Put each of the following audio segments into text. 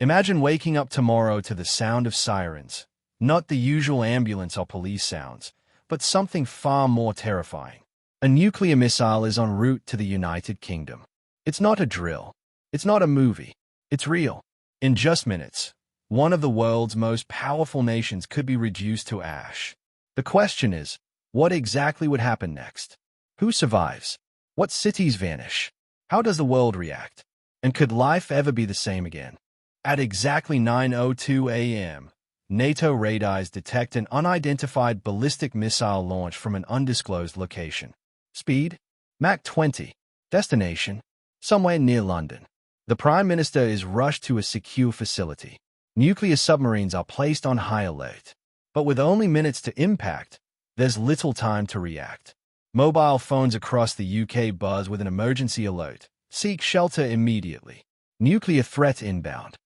Imagine waking up tomorrow to the sound of sirens, not the usual ambulance or police sounds, but something far more terrifying. A nuclear missile is en route to the United Kingdom. It's not a drill. It's not a movie. It's real. In just minutes, one of the world's most powerful nations could be reduced to ash. The question is, what exactly would happen next? Who survives? What cities vanish? How does the world react? And could life ever be the same again? At exactly 9:02 a.m., NATO radars detect an unidentified ballistic missile launch from an undisclosed location. Speed? Mach 20. Destination? Somewhere near London. The Prime Minister is rushed to a secure facility. Nuclear submarines are placed on high alert. But with only minutes to impact, there's little time to react. Mobile phones across the UK buzz with an emergency alert. Seek shelter immediately. Nuclear threat inbound.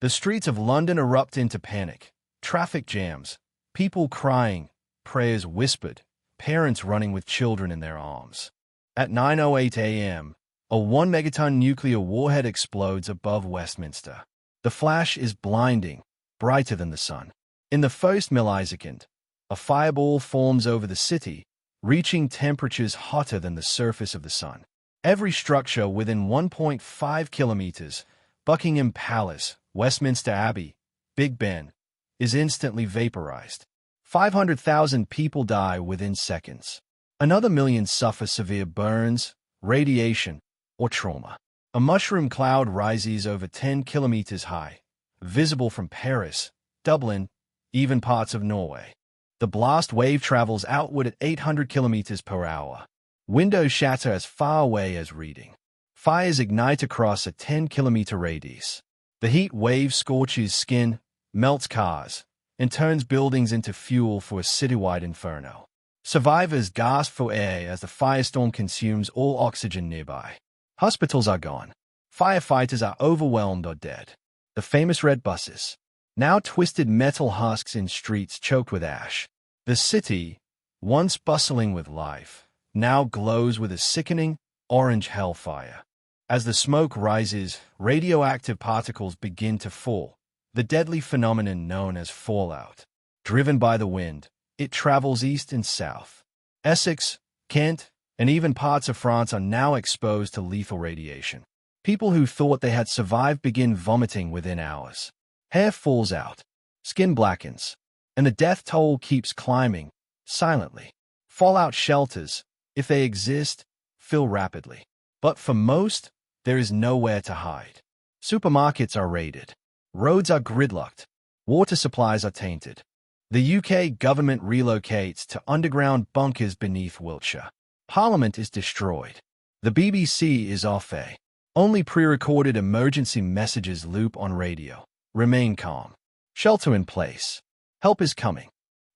The streets of London erupt into panic. Traffic jams. People crying. Prayers whispered. Parents running with children in their arms. At 9:08 a.m., a 1-megaton nuclear warhead explodes above Westminster. The flash is blinding, brighter than the sun. In the first millisecond, a fireball forms over the city, reaching temperatures hotter than the surface of the sun. Every structure within 1.5 kilometers, Buckingham Palace, Westminster Abbey, Big Ben, is instantly vaporized. 500,000 people die within seconds. Another million suffer severe burns, radiation, or trauma. A mushroom cloud rises over 10 kilometers high, visible from Paris, Dublin, even parts of Norway. The blast wave travels outward at 800 kilometers per hour. Windows shatter as far away as Reading. Fires ignite across a 10-kilometer radius. The heat wave scorches skin, melts cars, and turns buildings into fuel for a citywide inferno. Survivors gasp for air as the firestorm consumes all oxygen nearby. Hospitals are gone. Firefighters are overwhelmed or dead. The famous red buses, now twisted metal husks in streets choked with ash. The city, once bustling with life, now glows with a sickening orange hellfire. As the smoke rises, radioactive particles begin to fall, the deadly phenomenon known as fallout. Driven by the wind, it travels east and south. Essex, Kent, and even parts of France are now exposed to lethal radiation. People who thought they had survived begin vomiting within hours. Hair falls out, skin blackens, and the death toll keeps climbing, silently. Fallout shelters, if they exist, fill rapidly. But for most, there is nowhere to hide. Supermarkets are raided. Roads are gridlocked. Water supplies are tainted. The UK government relocates to underground bunkers beneath Wiltshire. Parliament is destroyed. The BBC is off air. Only pre-recorded emergency messages loop on radio. Remain calm. Shelter in place. Help is coming.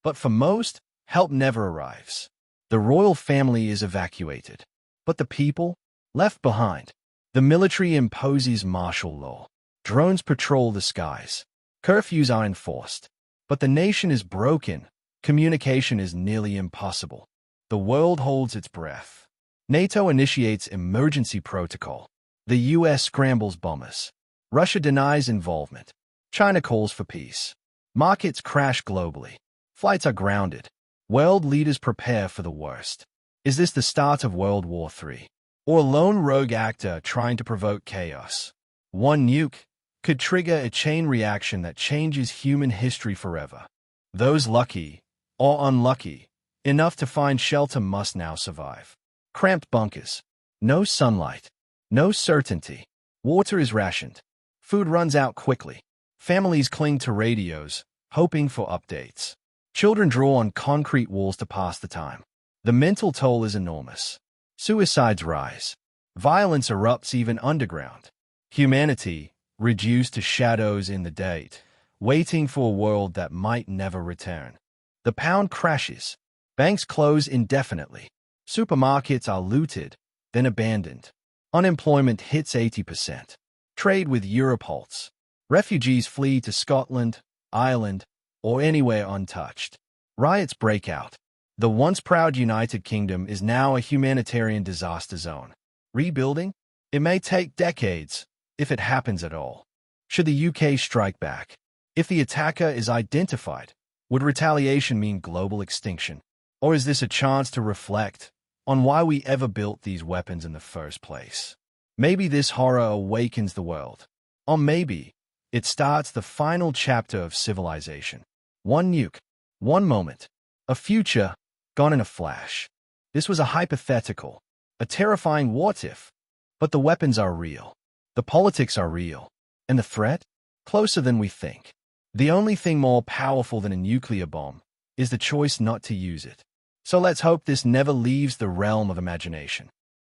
But for most, help never arrives. The royal family is evacuated. But the people? Left behind. The military imposes martial law. Drones patrol the skies. Curfews are enforced. But the nation is broken. Communication is nearly impossible. The world holds its breath. NATO initiates emergency protocol. The US scrambles bombers. Russia denies involvement. China calls for peace. Markets crash globally. Flights are grounded. World leaders prepare for the worst. Is this the start of World War III? Or a lone rogue actor trying to provoke chaos? One nuke could trigger a chain reaction that changes human history forever. Those lucky, or unlucky, enough to find shelter must now survive. Cramped bunkers. No sunlight. No certainty. Water is rationed. Food runs out quickly. Families cling to radios, hoping for updates. Children draw on concrete walls to pass the time. The mental toll is enormous. Suicides rise. Violence erupts even underground. Humanity, reduced to shadows in the date, waiting for a world that might never return. The pound crashes. Banks close indefinitely. Supermarkets are looted, then abandoned. Unemployment hits 80%. Trade with Europe halts. Refugees flee to Scotland, Ireland, or anywhere untouched. Riots break out. The once proud United Kingdom is now a humanitarian disaster zone. Rebuilding? It may take decades, if it happens at all. Should the UK strike back? If the attacker is identified, would retaliation mean global extinction? Or is this a chance to reflect on why we ever built these weapons in the first place? Maybe this horror awakens the world. Or maybe it starts the final chapter of civilization. One nuke, one moment, a future gone in a flash. This was a hypothetical, a terrifying what-if. But the weapons are real. The politics are real. And the threat? Closer than we think. The only thing more powerful than a nuclear bomb is the choice not to use it. So let's hope this never leaves the realm of imagination.